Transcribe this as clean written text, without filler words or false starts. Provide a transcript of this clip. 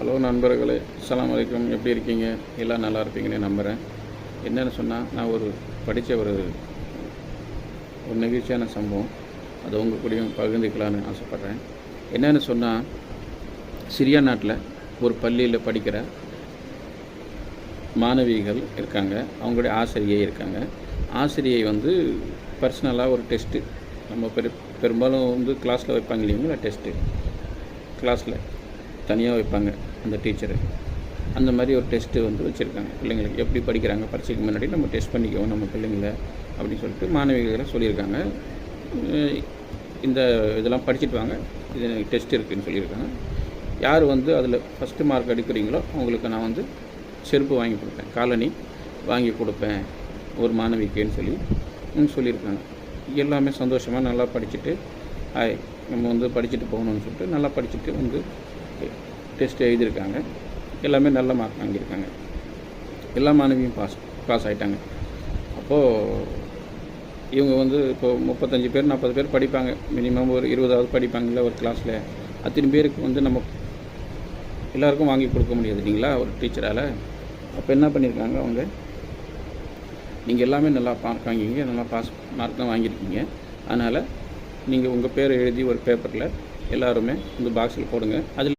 Hello நண்பர்களே, அஸ்ஸலாமு அலைக்கும். எப்படி இருக்கீங்க? எல்லாம் நல்லா இருப்பீங்கன்னு நம்புகிறேன். என்னென்னு சொன்னால், நான் படித்த ஒரு நெகிழ்ச்சியான சம்பவம், அதை உங்கள் கூடயும் பகிர்ந்துக்கலான்னு ஆசைப்பட்றேன். என்னென்னு சொன்னால், சிரியா நாட்டில் ஒரு பள்ளியில் படிக்கிற மாணவிகள் இருக்காங்க. அவங்களுடைய ஆசிரியை இருக்காங்க. ஆசிரியை பர்சனலாக ஒரு டெஸ்ட்டு நம்ம பெரும்பாலும் கிளாஸில் வைப்பாங்க இல்லைங்களா, டெஸ்ட்டு கிளாஸில் தனியாக வைப்பாங்க அந்த டீச்சரு. அந்த மாதிரி ஒரு டெஸ்ட்டு வச்சுருக்காங்க. பிள்ளைங்களுக்கு எப்படி படிக்கிறாங்க, பரீட்சைக்கு முன்னாடி நம்ம டெஸ்ட் பண்ணிக்குவோம் நம்ம பிள்ளைங்கள அப்படின்னு சொல்லிட்டு மாணவிகளை சொல்லியிருக்காங்க. இந்த இதெல்லாம் படிச்சுட்டு வாங்க, இது டெஸ்ட் இருக்குதுன்னு சொல்லியிருக்காங்க. யார் அதில் ஃபஸ்ட்டு மார்க் எடுக்கிறீங்களோ அவங்களுக்கு நான் செருப்பு வாங்கி கொடுப்பேன், காலணி வாங்கி கொடுப்பேன் ஒரு மாணவிக்குன்னு சொல்லியிருக்காங்க. எல்லாமே சந்தோஷமாக நல்லா படிச்சுட்டு நம்ம படிச்சுட்டு போகணுன்னு சொல்லிட்டு நல்லா படிச்சுட்டு டெஸ்ட் எழுதியிருக்காங்க. எல்லாமே நல்ல மார்க் வாங்கியிருக்காங்க. எல்லா மாணவியும் பாஸ் ஆகிட்டாங்க. அப்போது இவங்க இப்போ 35 பேர் 40 பேர் படிப்பாங்க. மினிமம் ஒரு 20ஆவது படிப்பாங்கல்ல ஒரு கிளாஸில். அத்தனை பேருக்கு நம்ம எல்லாருக்கும் வாங்கி கொடுக்க முடியாது இல்லைங்களா ஒரு டீச்சரால். அப்போ என்ன பண்ணியிருக்காங்க அவங்க, நீங்கள் எல்லாமே நல்லா மார்க் வாங்கிங்க, நல்லா பாஸ் மார்க் தான் வாங்கியிருக்கீங்க. அதனால் நீங்கள் உங்கள் பேரை எழுதி ஒரு பேப்பரில் எல்லாருமே பாக்ஸில் போடுங்க. அதில்